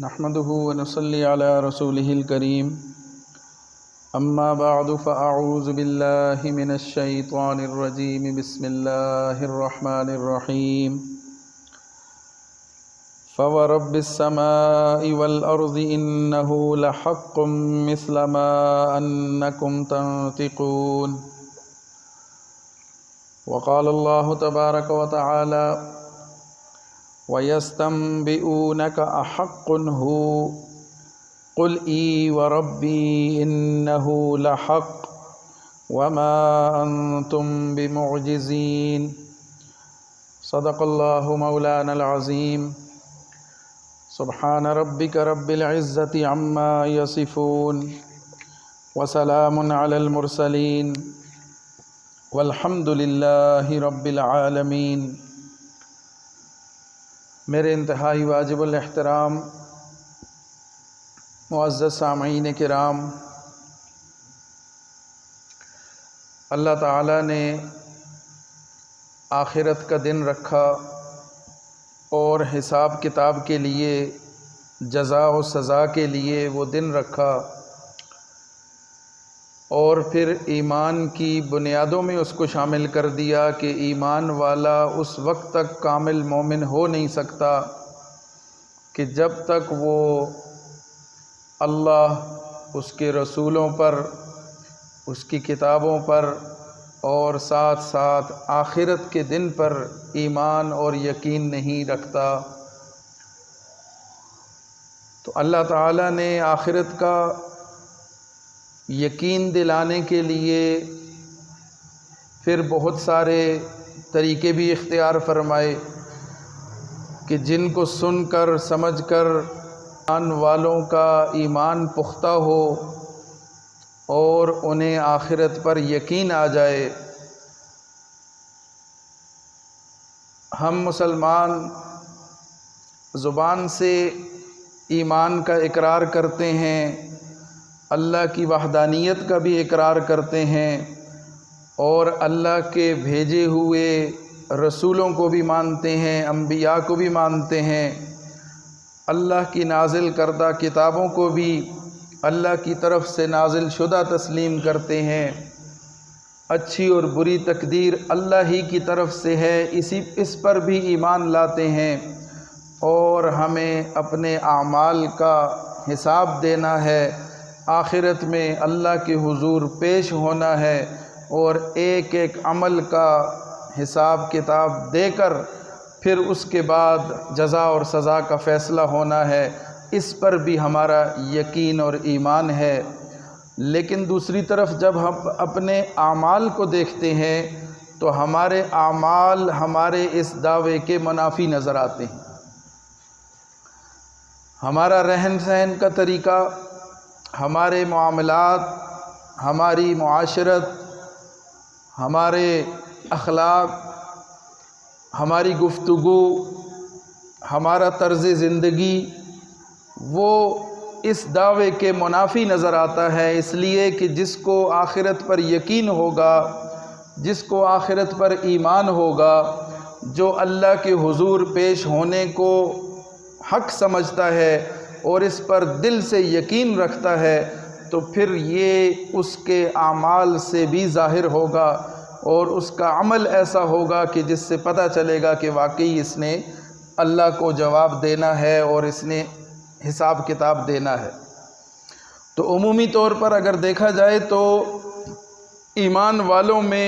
نحمده ونصلي على رسوله الكريم أما بعد فأعوذ بالله من الشيطان الرجيم بسم الله الرحمن الرحيم فورب السماء والأرض إنه لحق مثل ما أنكم تنطقون وقال الله تبارك وتعالى وَيَسْتَنْبِئُونَكَ أَحَقٌّ هُوَ قُلْ إِي وَرَبِّي إِنَّهُ لَحَقٌّ وَمَا أَنْتُمْ بِمُعْجِزِينَ صدق الله مولانا العظيم سبحان ربك رب العزة عما يصفون وسلام على المرسلين والحمد لله رب العالمين۔ میرے انتہائی واجب الاحترام معزز سامعین کرام، اللہ تعالیٰ نے آخرت کا دن رکھا اور حساب کتاب کے لیے، جزا و سزا کے لیے وہ دن رکھا، اور پھر ایمان کی بنیادوں میں اس کو شامل کر دیا کہ ایمان والا اس وقت تک کامل مومن ہو نہیں سکتا کہ جب تک وہ اللہ، اس کے رسولوں پر، اس کی کتابوں پر اور ساتھ ساتھ آخرت کے دن پر ایمان اور یقین نہیں رکھتا۔ تو اللہ تعالیٰ نے آخرت کا یقین دلانے کے لیے پھر بہت سارے طریقے بھی اختیار فرمائے کہ جن کو سن کر سمجھ کر ایمان والوں کا ایمان پختہ ہو اور انہیں آخرت پر یقین آ جائے۔ ہم مسلمان زبان سے ایمان کا اقرار کرتے ہیں، اللہ کی وحدانیت کا بھی اقرار کرتے ہیں، اور اللہ کے بھیجے ہوئے رسولوں کو بھی مانتے ہیں، انبیاء کو بھی مانتے ہیں، اللہ کی نازل کردہ کتابوں کو بھی اللہ کی طرف سے نازل شدہ تسلیم کرتے ہیں۔ اچھی اور بری تقدیر اللہ ہی کی طرف سے ہے، اس پر بھی ایمان لاتے ہیں، اور ہمیں اپنے اعمال کا حساب دینا ہے، آخرت میں اللہ کے حضور پیش ہونا ہے، اور ایک ایک عمل کا حساب کتاب دے کر پھر اس کے بعد جزا اور سزا کا فیصلہ ہونا ہے۔ اس پر بھی ہمارا یقین اور ایمان ہے۔ لیکن دوسری طرف جب ہم اپنے اعمال کو دیکھتے ہیں تو ہمارے اعمال ہمارے اس دعوے کے منافی نظر آتے ہیں۔ ہمارا رہن سہن کا طریقہ، ہمارے معاملات، ہماری معاشرت، ہمارے اخلاق، ہماری گفتگو، ہمارا طرز زندگی، وہ اس دعوے کے منافی نظر آتا ہے، اس لیے کہ جس کو آخرت پر یقین ہوگا، جس کو آخرت پر ایمان ہوگا، جو اللہ کے حضور پیش ہونے کو حق سمجھتا ہے اور اس پر دل سے یقین رکھتا ہے، تو پھر یہ اس کے اعمال سے بھی ظاہر ہوگا، اور اس کا عمل ایسا ہوگا کہ جس سے پتہ چلے گا کہ واقعی اس نے اللہ کو جواب دینا ہے اور اس نے حساب کتاب دینا ہے۔ تو عمومی طور پر اگر دیکھا جائے تو ایمان والوں میں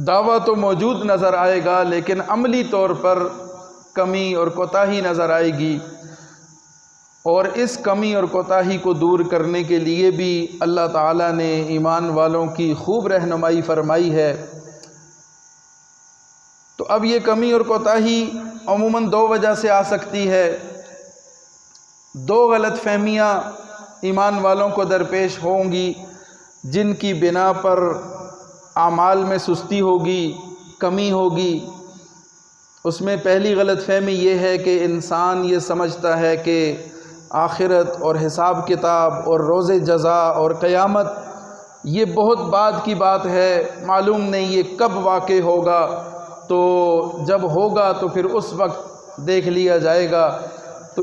دعویٰ تو موجود نظر آئے گا، لیکن عملی طور پر کمی اور کوتاہی نظر آئے گی، اور اس کمی اور کوتاہی کو دور کرنے کے لیے بھی اللہ تعالیٰ نے ایمان والوں کی خوب رہنمائی فرمائی ہے۔ تو اب یہ کمی اور کوتاہی عموماً دو وجہ سے آ سکتی ہے۔ دو غلط فہمیاں ایمان والوں کو درپیش ہوں گی جن کی بنا پر اعمال میں سستی ہوگی، کمی ہوگی۔ اس میں پہلی غلط فہمی یہ ہے کہ انسان یہ سمجھتا ہے کہ آخرت اور حساب کتاب اور روز جزا اور قیامت یہ بہت بعد کی بات ہے، معلوم نہیں یہ کب واقع ہوگا، تو جب ہوگا تو پھر اس وقت دیکھ لیا جائے گا۔ تو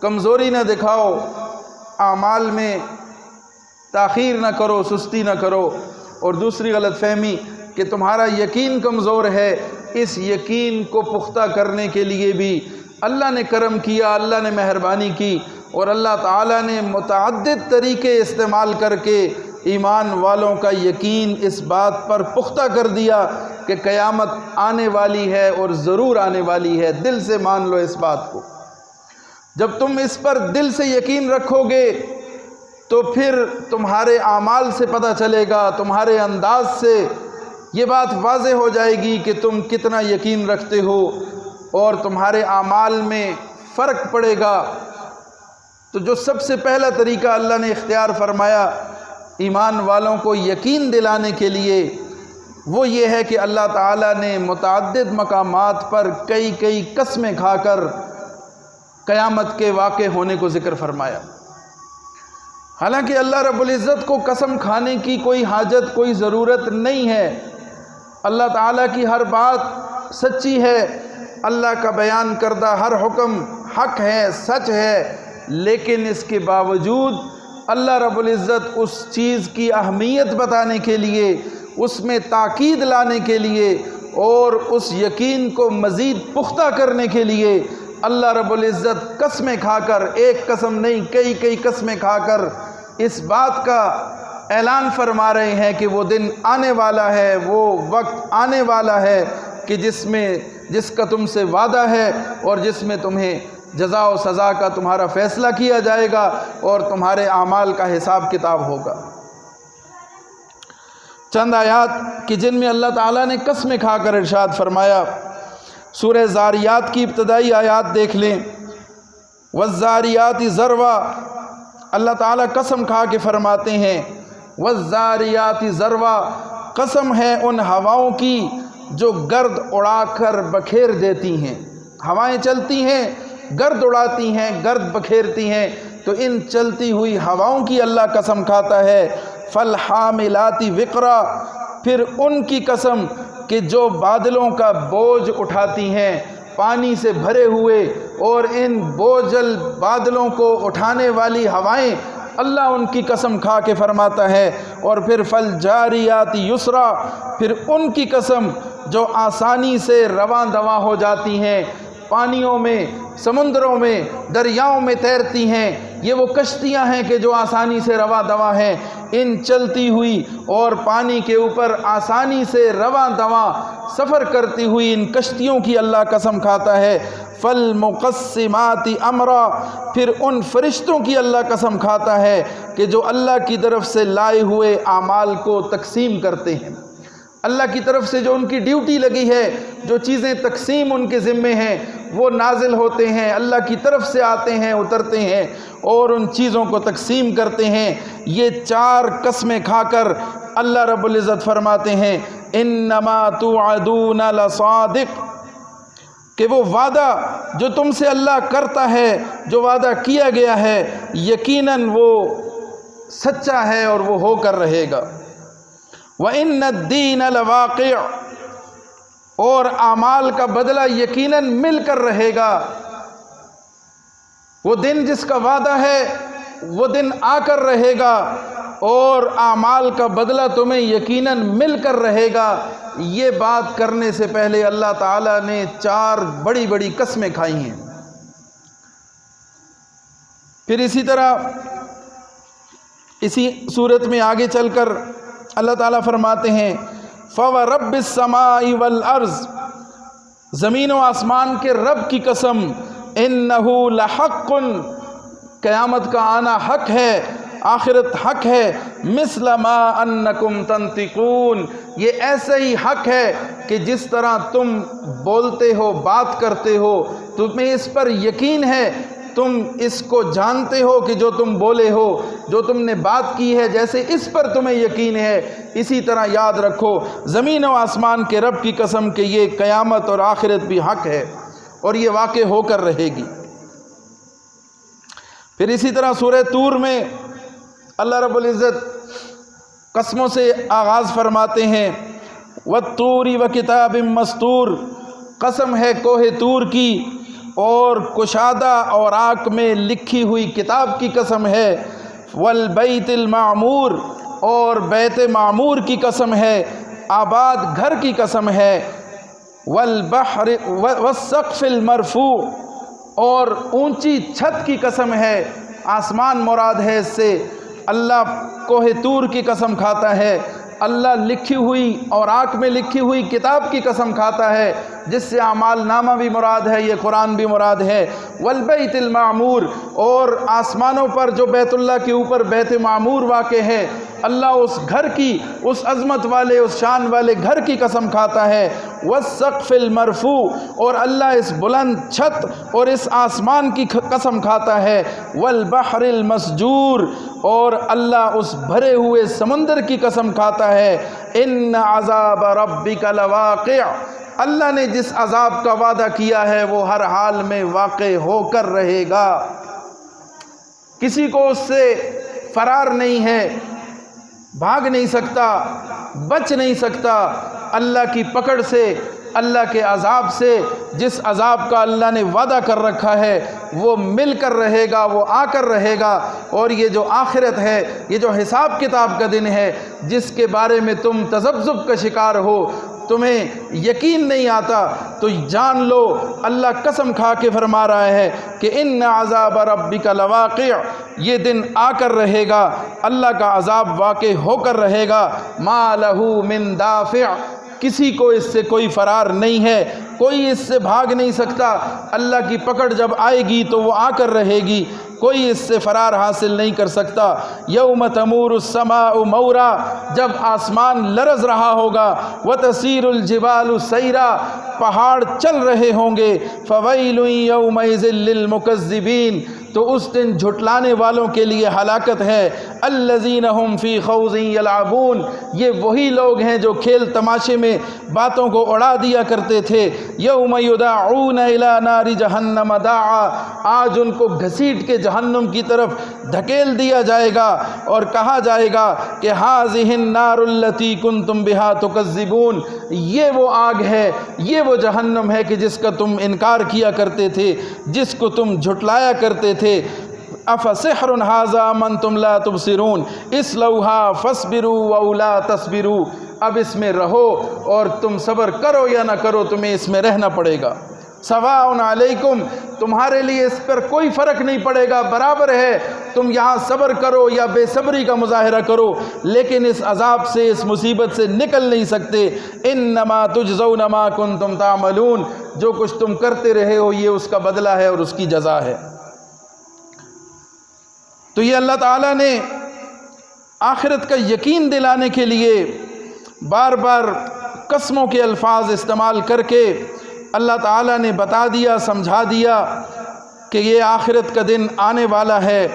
کمزوری نہ دکھاؤ، اعمال میں تاخیر نہ کرو، سستی نہ کرو۔ اور دوسری غلط فہمی کہ تمہارا یقین کمزور ہے، اس یقین کو پختہ کرنے کے لیے بھی اللہ نے کرم کیا، اللہ نے مہربانی کی، اور اللہ تعالیٰ نے متعدد طریقے استعمال کر کے ایمان والوں کا یقین اس بات پر پختہ کر دیا کہ قیامت آنے والی ہے اور ضرور آنے والی ہے۔ دل سے مان لو اس بات کو۔ جب تم اس پر دل سے یقین رکھو گے تو پھر تمہارے اعمال سے پتہ چلے گا، تمہارے انداز سے یہ بات واضح ہو جائے گی کہ تم کتنا یقین رکھتے ہو، اور تمہارے اعمال میں فرق پڑے گا۔ تو جو سب سے پہلا طریقہ اللہ نے اختیار فرمایا ایمان والوں کو یقین دلانے کے لیے، وہ یہ ہے کہ اللہ تعالیٰ نے متعدد مقامات پر کئی قسمیں کھا کر قیامت کے واقع ہونے کو ذکر فرمایا۔ حالانکہ اللہ رب العزت کو قسم کھانے کی کوئی حاجت، کوئی ضرورت نہیں ہے۔ اللہ تعالیٰ کی ہر بات سچی ہے، اللہ کا بیان کردہ ہر حکم حق ہے، سچ ہے، لیکن اس کے باوجود اللہ رب العزت اس چیز کی اہمیت بتانے کے لیے، اس میں تاکید لانے کے لیے اور اس یقین کو مزید پختہ کرنے کے لیے اللہ رب العزت قسمیں کھا کر، ایک قسم نہیں کئی قسمیں کھا کر اس بات کا اعلان فرما رہے ہیں کہ وہ دن آنے والا ہے، وہ وقت آنے والا ہے کہ جس کا تم سے وعدہ ہے اور جس میں تمہیں جزا و سزا کا تمہارا فیصلہ کیا جائے گا اور تمہارے اعمال کا حساب کتاب ہوگا۔ چند آیات کہ جن میں اللہ تعالیٰ نے قسمیں کھا کر ارشاد فرمایا۔ سورہ زاریات کی ابتدائی آیات دیکھ لیں۔ والزاریات ذروا، اللہ تعالیٰ قسم کھا کے فرماتے ہیں والزاریات ذروا، قسم ہے ان ہواؤں کی جو گرد اڑا کر بکھیر دیتی ہیں۔ ہوائیں چلتی ہیں، گرد اڑاتی ہیں، گرد بکھیرتی ہیں، تو ان چلتی ہوئی ہواؤں کی اللہ قسم کھاتا ہے۔ فالحاملات وقرا، پھر ان کی قسم کہ جو بادلوں کا بوجھ اٹھاتی ہیں، پانی سے بھرے ہوئے اور ان بوجھل بادلوں کو اٹھانے والی ہوائیں، اللہ ان کی قسم کھا کے فرماتا ہے۔ اور پھر فالجاریات یسرا، پھر ان کی قسم جو آسانی سے رواں دواں ہو جاتی ہیں، پانیوں میں، سمندروں میں، دریاؤں میں تیرتی ہیں۔ یہ وہ کشتیاں ہیں کہ جو آسانی سے رواں دواں ہیں۔ ان چلتی ہوئی اور پانی کے اوپر آسانی سے رواں دواں سفر کرتی ہوئی ان کشتیوں کی اللہ قسم کھاتا ہے۔ فالمقسمات امرا، پھر ان فرشتوں کی اللہ قسم کھاتا ہے کہ جو اللہ کی طرف سے لائے ہوئے اعمال کو تقسیم کرتے ہیں۔ اللہ کی طرف سے جو ان کی ڈیوٹی لگی ہے، جو چیزیں تقسیم ان کے ذمے ہیں، وہ نازل ہوتے ہیں، اللہ کی طرف سے آتے ہیں، اترتے ہیں اور ان چیزوں کو تقسیم کرتے ہیں۔ یہ چار قسمیں کھا کر اللہ رب العزت فرماتے ہیں انما توعدون لصادق، کہ وہ وعدہ جو تم سے اللہ کرتا ہے، جو وعدہ کیا گیا ہے، یقیناً وہ سچا ہے اور وہ ہو کر رہے گا۔ وَإِنَّ الدِّينَ لَوَاقِعٌ، اور اعمال کا بدلہ یقیناً مل کر رہے گا۔ وہ دن جس کا وعدہ ہے وہ دن آ کر رہے گا اور اعمال کا بدلہ تمہیں یقیناً مل کر رہے گا۔ یہ بات کرنے سے پہلے اللہ تعالیٰ نے چار بڑی قسمیں کھائی ہیں۔ پھر اسی طرح اسی صورت میں آگے چل کر اللہ تعالیٰ فرماتے ہیں فَوَرَبِّ السَّمَاءِ وَالْأَرْضِ، زمین و آسمان کے رب کی قسم، إِنَّهُ لَحَقٌّ، قیامت کا آنا حق ہے، آخرت حق ہے، مِثْلَ مَا أَنَّكُمْ تَنْطِقُونَ، یہ ایسا ہی حق ہے کہ جس طرح تم بولتے ہو، بات کرتے ہو، تمہیں اس پر یقین ہے، تم اس کو جانتے ہو کہ جو تم بولے ہو، جو تم نے بات کی ہے، جیسے اس پر تمہیں یقین ہے، اسی طرح یاد رکھو زمین و آسمان کے رب کی قسم کہ یہ قیامت اور آخرت بھی حق ہے اور یہ واقع ہو کر رہے گی۔ پھر اسی طرح سورہ طور میں اللہ رب العزت قسموں سے آغاز فرماتے ہیں وَالطُّورِ وَكِتَابٍ مَّسْطُورٍ، قسم ہے کوہ طور کی اور کشادہ اوراق میں لکھی ہوئی کتاب کی قسم ہے، والبیت المعمور اور بیت معمور کی قسم ہے، آباد گھر کی قسم ہے، والبحر والسقف المرفوع اور اونچی چھت کی قسم ہے، آسمان مراد ہے اس سے۔ اللہ کوہ طور کی قسم کھاتا ہے، اللہ لکھی ہوئی اوراق میں لکھی ہوئی کتاب کی قسم کھاتا ہے جس سے اعمال نامہ بھی مراد ہے، یہ قرآن بھی مراد ہے۔ والبیت المعمور اور آسمانوں پر جو بیت اللہ کے اوپر بیت معمور واقع ہے، اللہ اس گھر کی، اس عظمت والے، اس شان والے گھر کی قسم کھاتا ہے۔ والسقف المرفوع اور اللہ اس بلند چھت اور اس آسمان کی قسم کھاتا ہے۔ والبحر المسجور اور اللہ اس بھرے ہوئے سمندر کی قسم کھاتا ہے۔ ان عذاب ربک لواقع، اللہ نے جس عذاب کا وعدہ کیا ہے وہ ہر حال میں واقع ہو کر رہے گا، کسی کو اس سے فرار نہیں ہے، بھاگ نہیں سکتا، بچ نہیں سکتا اللہ کی پکڑ سے، اللہ کے عذاب سے۔ جس عذاب کا اللہ نے وعدہ کر رکھا ہے وہ مل کر رہے گا، وہ آ کر رہے گا۔ اور یہ جو آخرت ہے، یہ جو حساب کتاب کا دن ہے جس کے بارے میں تم تذبذب کا شکار ہو، تمہیں یقین نہیں آتا، تو جان لو اللہ قسم کھا کے فرما رہا ہے کہ ان عذاب ربک لواقع، یہ دن آ کر رہے گا، اللہ کا عذاب واقع ہو کر رہے گا۔ ما لہ من دافع، کسی کو اس سے کوئی فرار نہیں ہے، کوئی اس سے بھاگ نہیں سکتا۔ اللہ کی پکڑ جب آئے گی تو وہ آ کر رہے گی، کوئی اس سے فرار حاصل نہیں کر سکتا۔ یوم تمور السماء مورا، جب آسمان لرز رہا ہوگا، وتسیر الجبال سیرا، پہاڑ چل رہے ہوں گے۔ فویل یومئذ للمکذبین، تو اس دن جھٹلانے والوں کے لیے ہلاکت ہے۔ الذین هم فی خوض یلعبون، یہ وہی لوگ ہیں جو کھیل تماشے میں باتوں کو اڑا دیا کرتے تھے۔ یوم یدعون الی نار جہنم دعا، آج ان کو گھسیٹ کے جہنم کی طرف دھکیل دیا جائے گا اور کہا جائے گا کہ ھذہ النار التی کنتم بہا تکذبون، یہ وہ آگ ہے، یہ وہ جہنم ہے کہ جس کا تم انکار کیا کرتے تھے، جس کو تم جھٹلایا کرتے تھے۔ افسحر ھذا ام انتم لا تبصرون اصلوھا فاصبروا او لا تصبروا، اب اس میں رہو اور تم صبر کرو یا نہ کرو، تمہیں اس میں رہنا پڑے گا۔ سواء علیکم، تمہارے لیے اس پر کوئی فرق نہیں پڑے گا، برابر ہے، تم یہاں صبر کرو یا بے صبری کا مظاہرہ کرو، لیکن اس عذاب سے، اس مصیبت سے نکل نہیں سکتے۔ انما تجزون ما کنتم تعملون، جو کچھ تم کرتے رہے ہو یہ اس کا بدلہ ہے اور اس کی جزا ہے۔ تو یہ اللہ تعالیٰ نے آخرت کا یقین دلانے کے لیے بار بار قسموں کے الفاظ استعمال کر کے اللہ تعالیٰ نے بتا دیا، سمجھا دیا کہ یہ آخرت کا دن آنے والا ہے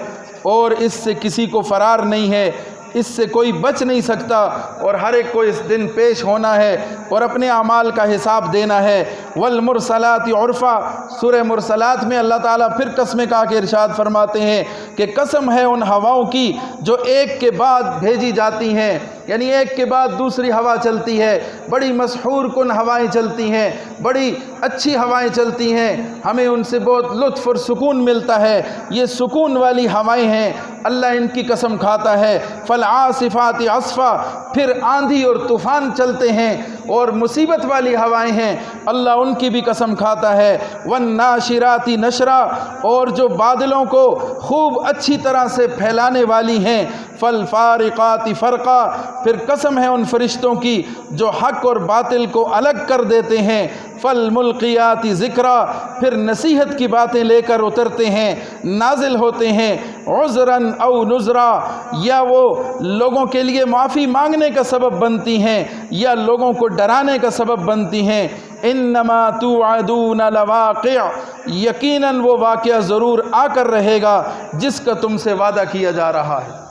اور اس سے کسی کو فرار نہیں ہے، اس سے کوئی بچ نہیں سکتا، اور ہر ایک کو اس دن پیش ہونا ہے اور اپنے اعمال کا حساب دینا ہے۔ والمرسلات عرفا، سورہ مرسلات میں اللہ تعالیٰ پھر قسمیں کہا کے ارشاد فرماتے ہیں کہ قسم ہے ان ہواؤں کی جو ایک کے بعد بھیجی جاتی ہیں، یعنی ایک کے بعد دوسری ہوا چلتی ہے، بڑی مسحور کن ہوائیں چلتی ہیں، بڑی اچھی ہوائیں چلتی ہیں، ہمیں ان سے بہت لطف اور سکون ملتا ہے، یہ سکون والی ہوائیں ہیں، اللہ ان کی قسم کھاتا ہے۔ فالعاصفات عصفا، پھر آندھی اور طوفان چلتے ہیں اور مصیبت والی ہوائیں ہیں، اللہ ان کی بھی قسم کھاتا ہے۔ والناشرات نشرا، اور جو بادلوں کو خوب اچھی طرح سے پھیلانے والی ہیں۔ فالفارقات فرقا، پھر قسم ہے ان فرشتوں کی جو حق اور باطل کو الگ کر دیتے ہیں۔ فالملقیات ذکرا، پھر نصیحت کی باتیں لے کر اترتے ہیں، نازل ہوتے ہیں۔ عذرا او نذرا، یا وہ لوگوں کے لیے معافی مانگنے کا سبب بنتی ہیں یا لوگوں کو ڈرانے کا سبب بنتی ہیں۔ انما توعدون لواقع، یقیناً وہ واقعہ ضرور آ کر رہے گا جس کا تم سے وعدہ کیا جا رہا ہے۔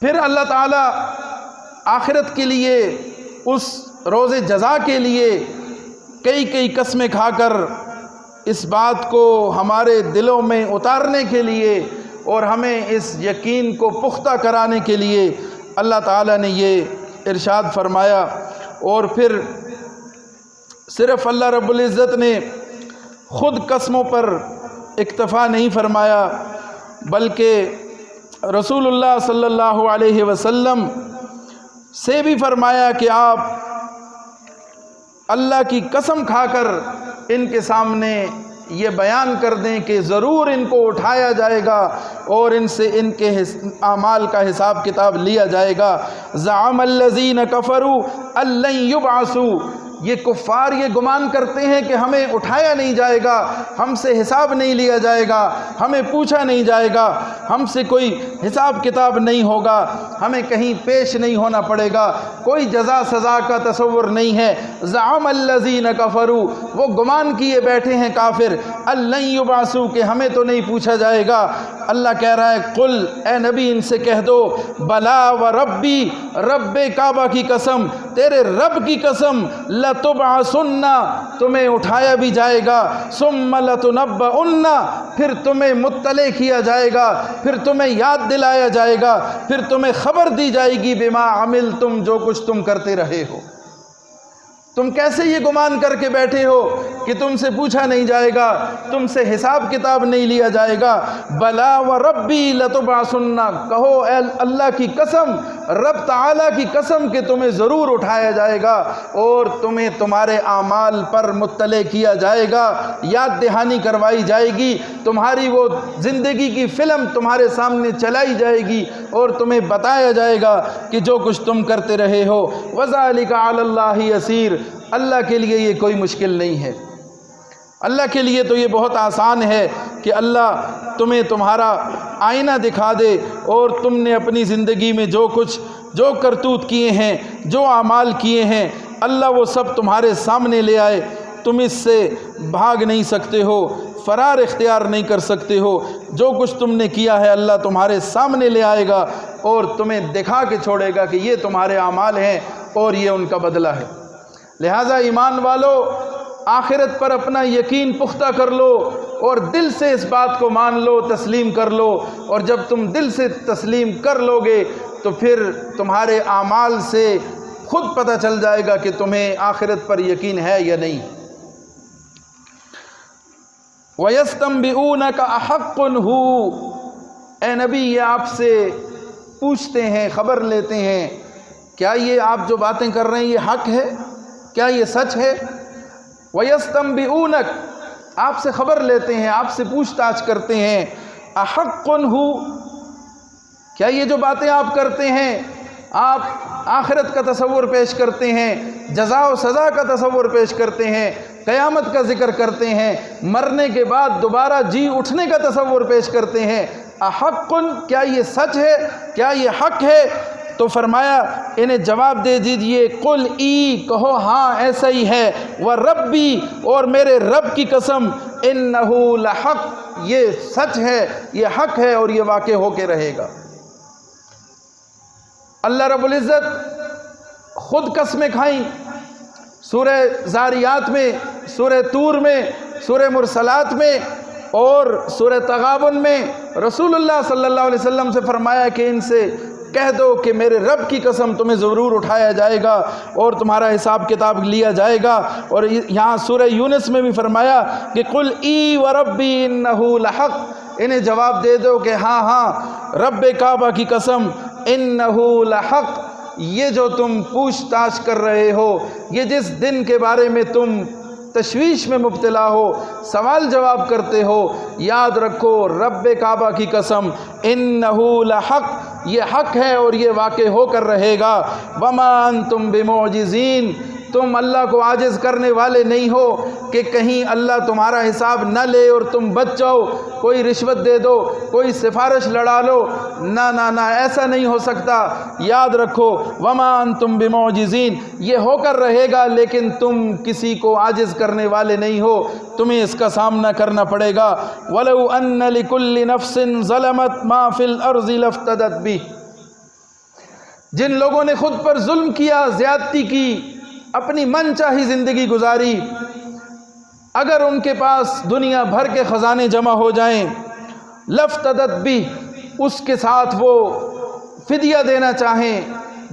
پھر اللہ تعالیٰ آخرت کے لیے، اس روز جزا کے لیے کئی کئی قسمیں کھا کر اس بات کو ہمارے دلوں میں اتارنے کے لیے اور ہمیں اس یقین کو پختہ کرانے کے لیے اللہ تعالیٰ نے یہ ارشاد فرمایا۔ اور پھر صرف اللہ رب العزت نے خود قسموں پر اکتفا نہیں فرمایا بلکہ رسول اللہ صلی اللہ علیہ وسلم سے بھی فرمایا کہ آپ اللہ کی قسم کھا کر ان کے سامنے یہ بیان کر دیں کہ ضرور ان کو اٹھایا جائے گا اور ان سے ان کے اعمال کا حساب کتاب لیا جائے گا۔ زعم الذین کفروا ان لن یبعثوا، یہ کفار یہ گمان کرتے ہیں کہ ہمیں اٹھایا نہیں جائے گا، ہم سے حساب نہیں لیا جائے گا، ہمیں پوچھا نہیں جائے گا، ہم سے کوئی حساب کتاب نہیں ہوگا، ہمیں کہیں پیش نہیں ہونا پڑے گا، کوئی جزا سزا کا تصور نہیں ہے۔ زعم الذین کفروا، وہ گمان کیے بیٹھے ہیں کافر، ان لن یبعثوا، کہ ہمیں تو نہیں پوچھا جائے گا۔ اللہ کہہ رہا ہے قل، اے نبی ان سے کہہ دو، بلا و ربی، رب کعبہ کی قسم، تیرے رب کی قسم، لتبعثن، تمہیں اٹھایا بھی جائے گا، ثم لتنبؤن، پھر تمہیں مطلع کیا جائے گا، پھر تمہیں یاد دلایا جائے گا، پھر تمہیں خبر دی جائے گی، بما عملتم، جو کچھ تم کرتے رہے ہو۔ تم کیسے یہ گمان کر کے بیٹھے ہو کہ تم سے پوچھا نہیں جائے گا، تم سے حساب کتاب نہیں لیا جائے گا؟ بلا و ربی لتبعثن، کہو اے اللہ کی قسم، رب تعالیٰ کی قسم کہ تمہیں ضرور اٹھایا جائے گا اور تمہیں تمہارے اعمال پر مطلع کیا جائے گا، یاد دہانی کروائی جائے گی، تمہاری وہ زندگی کی فلم تمہارے سامنے چلائی جائے گی اور تمہیں بتایا جائے گا کہ جو کچھ تم کرتے رہے ہو۔ وَذَلِكَ عَلَى اللَّهِ يَسِيرٌ، اللہ کے لیے یہ کوئی مشکل نہیں ہے، اللہ کے لیے تو یہ بہت آسان ہے کہ اللہ تمہیں تمہارا آئینہ دکھا دے اور تم نے اپنی زندگی میں جو کرتوت کیے ہیں، جو اعمال کیے ہیں، اللہ وہ سب تمہارے سامنے لے آئے، تم اس سے بھاگ نہیں سکتے ہو، فرار اختیار نہیں کر سکتے ہو، جو کچھ تم نے کیا ہے اللہ تمہارے سامنے لے آئے گا اور تمہیں دکھا کے چھوڑے گا کہ یہ تمہارے اعمال ہیں اور یہ ان کا بدلہ ہے۔ لہٰذا ایمان والو، آخرت پر اپنا یقین پختہ کر لو اور دل سے اس بات کو مان لو، تسلیم کر لو، اور جب تم دل سے تسلیم کر لو گے تو پھر تمہارے اعمال سے خود پتہ چل جائے گا کہ تمہیں آخرت پر یقین ہے یا نہیں۔ وَيَسْتَنبِئُونَكَ أَحَقٌّ هُوَ، اے نبی یہ آپ سے پوچھتے ہیں، خبر لیتے ہیں، کیا یہ آپ جو باتیں کر رہے ہیں یہ حق ہے، کیا یہ سچ ہے؟ وَيَسْتَنبِئُونَكَ، آپ سے خبر لیتے ہیں، آپ سے پوچھ تاچھ کرتے ہیں، أَحَقٌّ هُوَ، کیا یہ جو باتیں آپ کرتے ہیں، آپ آخرت کا تصور پیش کرتے ہیں، جزا و سزا کا تصور پیش کرتے ہیں، قیامت کا ذکر کرتے ہیں، مرنے کے بعد دوبارہ جی اٹھنے کا تصور پیش کرتے ہیں، أَحَقٌّ، کیا یہ سچ ہے، کیا یہ حق ہے؟ تو فرمایا انہیں جواب دے دیجئے، قل ای، کہو ہاں ایسا ہی ہے، وربی، اور میرے رب کی قسم، انہ لحق، یہ سچ ہے، یہ حق ہے اور یہ واقع ہو کے رہے گا۔ اللہ رب العزت خود قسمیں کھائیں، سورہ زاریات میں، سورہ طور میں، سورہ مرسلات میں اور سورہ تغابن میں رسول اللہ صلی اللہ علیہ وسلم سے فرمایا کہ ان سے کہہ دو کہ میرے رب کی قسم تمہیں ضرور اٹھایا جائے گا اور تمہارا حساب کتاب لیا جائے گا۔ اور یہاں سورہ یونس میں بھی فرمایا کہ قل ای وربی انہ لحق، انہیں جواب دے دو کہ ہاں ہاں رب کعبہ کی قسم، انہ لحق، یہ جو تم پوچھ تاچھ کر رہے ہو، یہ جس دن کے بارے میں تم تشویش میں مبتلا ہو، سوال جواب کرتے ہو، یاد رکھو رب کعبہ کی قسم، انہ لحق، یہ حق ہے اور یہ واقع ہو کر رہے گا۔ وما انتم بمعجزین، تم اللہ کو عاجز کرنے والے نہیں ہو کہ کہیں اللہ تمہارا حساب نہ لے اور تم بچ جاؤ، کوئی رشوت دے دو، کوئی سفارش لڑا لو، نہ نہ نہ، ایسا نہیں ہو سکتا۔ یاد رکھو وما انتم بمعجزین، یہ ہو کر رہے گا لیکن تم کسی کو عاجز کرنے والے نہیں ہو، تمہیں اس کا سامنا کرنا پڑے گا۔ وَلَوْ أَنَّ لِكُلِّ نَفْسٍ ظَلَمَتْ مَا فِي الْأَرْضِ لَافْتَدَتْ بِهِ، جن لوگوں نے خود پر ظلم کیا، زیادتی کی، اپنی من چاہی زندگی گزاری، اگر ان کے پاس دنیا بھر کے خزانے جمع ہو جائیں، لفتدت بھی، اس کے ساتھ وہ فدیہ دینا چاہیں،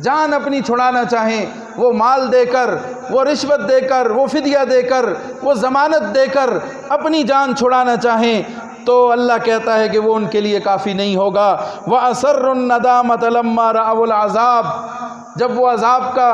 جان اپنی چھڑانا چاہیں، وہ مال دے کر، وہ رشوت دے کر، وہ فدیہ دے کر، وہ ضمانت دے کر اپنی جان چھڑانا چاہیں تو اللہ کہتا ہے کہ وہ ان کے لیے کافی نہیں ہوگا۔ وَأَسَرُّ النَّدَامَةَ لَمَّا رَأَوُا الْعَذَابَ، جب وہ عذاب کا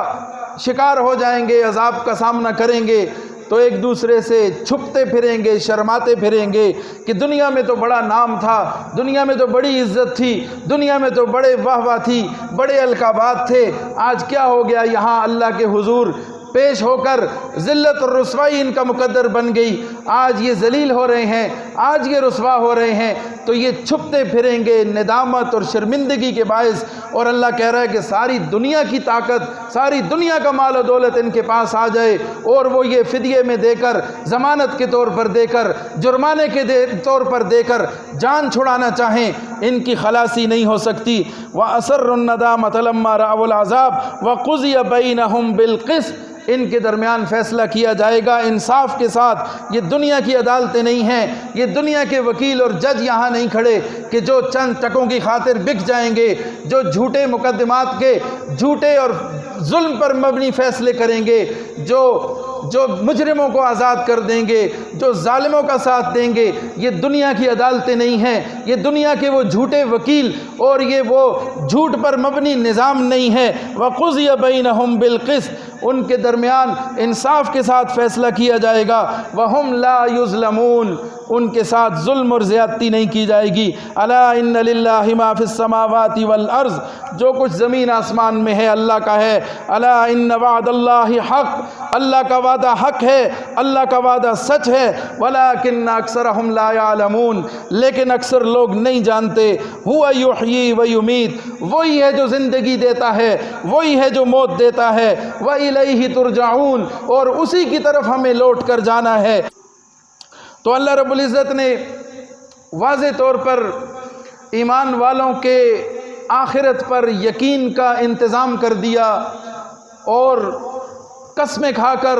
شکار ہو جائیں گے، عذاب کا سامنا کریں گے تو ایک دوسرے سے چھپتے پھریں گے، شرماتے پھریں گے کہ دنیا میں تو بڑا نام تھا، دنیا میں تو بڑی عزت تھی، دنیا میں تو بڑے واہ واہ تھی، بڑے القابات تھے، آج کیا ہو گیا؟ یہاں اللہ کے حضور پیش ہو کر ذلت اور رسوائی ان کا مقدر بن گئی، آج یہ ذلیل ہو رہے ہیں، آج یہ رسوا ہو رہے ہیں، تو یہ چھپتے پھریں گے ندامت اور شرمندگی کے باعث۔ اور اللہ کہہ رہا ہے کہ ساری دنیا کی طاقت، ساری دنیا کا مال و دولت ان کے پاس آ جائے اور وہ یہ فدیے میں دے کر، ضمانت کے طور پر دے کر، جرمانے کے طور پر دے کر جان چھڑانا چاہیں، ان کی خلاصی نہیں ہو سکتی۔ وَأَسَرُّ النَّدَامَةَ لَمَّا رَأَوُا الْعَذَابَ وَقُضِيَ بَيْنَهُم بِالْقِسْطِ، ان کے درمیان فیصلہ کیا جائے گا انصاف کے ساتھ۔ یہ دنیا کی عدالتیں نہیں ہیں، یہ دنیا کے وکیل اور جج یہاں نہیں کھڑے کہ جو چند ٹکوں کی خاطر بک جائیں گے، جو جھوٹے مقدمات کے جھوٹے اور ظلم پر مبنی فیصلے کریں گے، جو مجرموں کو آزاد کر دیں گے، جو ظالموں کا ساتھ دیں گے۔ یہ دنیا کی عدالتیں نہیں ہیں، یہ دنیا کے وہ جھوٹے وکیل اور یہ وہ جھوٹ پر مبنی نظام نہیں ہے۔ وَقُضِيَ بَيْنَهُم بِالْقِسْطِ، ان کے درمیان انصاف کے ساتھ فیصلہ کیا جائے گا۔ وَهُمْ لَا يُظْلَمُونَ، ان کے ساتھ ظلم اور زیادتی نہیں کی جائے گی۔ الا ان للہ ما فی السماوات والارض، جو کچھ زمین آسمان میں ہے اللہ کا ہے۔ الا ان وعد اللہ حق، اللہ کا وعدہ حق ہے، اللہ کا وعدہ سچ ہے۔ ولکن اکثرہم لا یعلمون، لیکن اکثر لوگ نہیں جانتے۔ هو یحیی و یمیت، وہی ہے جو زندگی دیتا ہے، وہی ہے جو موت دیتا ہے۔ وإلیہ ترجعون، اور اسی کی طرف ہمیں لوٹ کر جانا ہے۔ تو اللہ رب العزت نے واضح طور پر ایمان والوں کے آخرت پر یقین کا انتظام کر دیا اور قسمیں کھا کر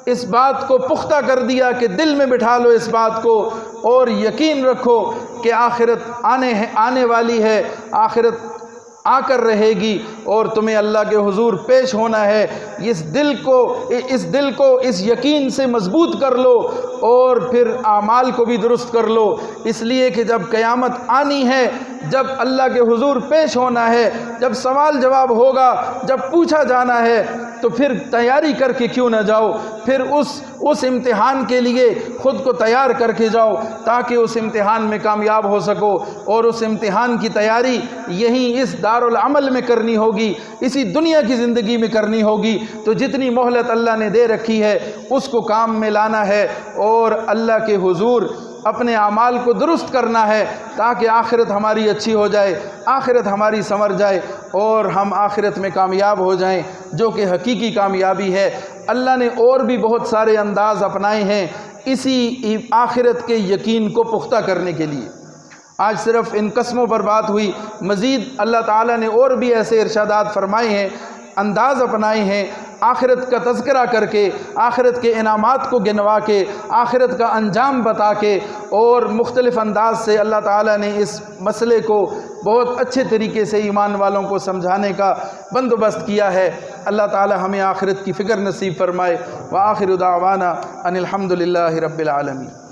اس بات کو پختہ کر دیا کہ دل میں بٹھا لو اس بات کو اور یقین رکھو کہ آخرت آنے والی ہے، آخرت آ کر رہے گی اور تمہیں اللہ کے حضور پیش ہونا ہے۔ اس دل کو اس یقین سے مضبوط کر لو اور پھر اعمال کو بھی درست کر لو، اس لیے کہ جب قیامت آنی ہے، جب اللہ کے حضور پیش ہونا ہے، جب سوال جواب ہوگا، جب پوچھا جانا ہے، تو پھر تیاری کر کے کیوں نہ جاؤ، پھر اس امتحان کے لیے خود کو تیار کر کے جاؤ تاکہ اس امتحان میں کامیاب ہو سکو۔ اور اس امتحان کی تیاری یہیں اس دار العمل میں کرنی ہوگی، اسی دنیا کی زندگی میں کرنی ہوگی۔ تو جتنی مہلت اللہ نے دے رکھی ہے اس کو کام میں لانا ہے اور اللہ کے حضور اپنے اعمال کو درست کرنا ہے تاکہ آخرت ہماری اچھی ہو جائے، آخرت ہماری سنور جائے اور ہم آخرت میں کامیاب ہو جائیں، جو کہ حقیقی کامیابی ہے۔ اللہ نے اور بھی بہت سارے انداز اپنائے ہیں اسی آخرت کے یقین کو پختہ کرنے کے لیے۔ آج صرف ان قسموں پر بات ہوئی، مزید اللہ تعالیٰ نے اور بھی ایسے ارشادات فرمائے ہیں، انداز اپنائے ہیں آخرت کا تذکرہ کر کے، آخرت کے انعامات کو گنوا کے، آخرت کا انجام بتا کے، اور مختلف انداز سے اللہ تعالیٰ نے اس مسئلے کو بہت اچھے طریقے سے ایمان والوں کو سمجھانے کا بندوبست کیا ہے۔ اللہ تعالیٰ ہمیں آخرت کی فکر نصیب فرمائے۔ وآخر دعوانا ان الحمد للہ رب العالمین۔